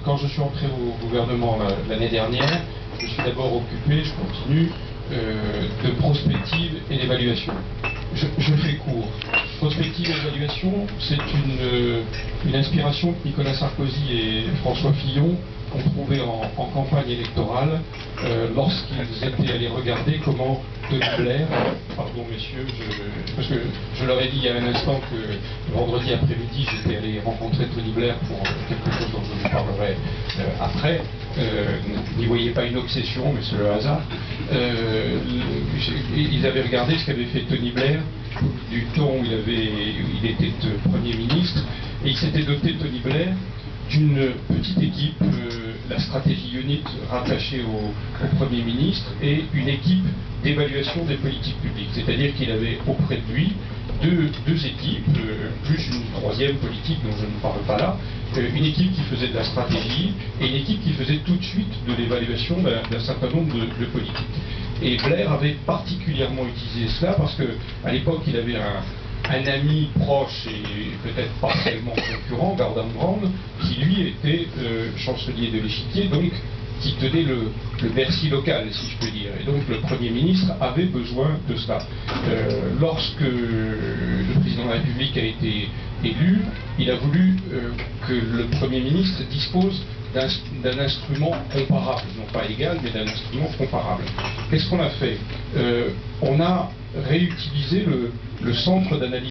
quand je suis entré au gouvernement l'année dernière, je suis d'abord occupé, je continue, de prospective et d'évaluation. Je fais court. Prospective et évaluation, c'est une inspiration que Nicolas Sarkozy et François Fillon ont trouvée en campagne électorale lorsqu'ils étaient allés regarder comment Tony Blair, pardon messieurs, parce que je leur ai dit il y a un instant que vendredi après-midi j'étais allé rencontrer Tony Blair pour quelque chose dont je vous parlerai après. N'y voyez pas une obsession, mais c'est le hasard. Ils avaient regardé ce qu'avait fait Tony Blair, du temps où il était Premier ministre, et il s'était doté, Tony Blair, d'une petite équipe, la stratégie unit rattachée au Premier ministre, et une équipe d'évaluation des politiques publiques. C'est-à-dire qu'il avait auprès de lui deux équipes, plus une troisième politique dont je ne parle pas là, une équipe qui faisait de la stratégie et une équipe qui faisait tout de suite de l'évaluation d'un certain nombre de politiques. Et Blair avait particulièrement utilisé cela parce qu'à l'époque il avait un ami proche et peut-être partiellement concurrent, Gordon Brown, qui lui était chancelier de l'Échiquier, donc qui tenait le Bercy local, si je peux dire. Et donc le Premier ministre avait besoin de cela. Lorsque le président de la République a été élu, il a voulu que le Premier ministre dispose d'un instrument comparable, non pas égal, mais d'un instrument comparable. Qu'est-ce qu'on a fait? On a réutilisé le centre d'analyse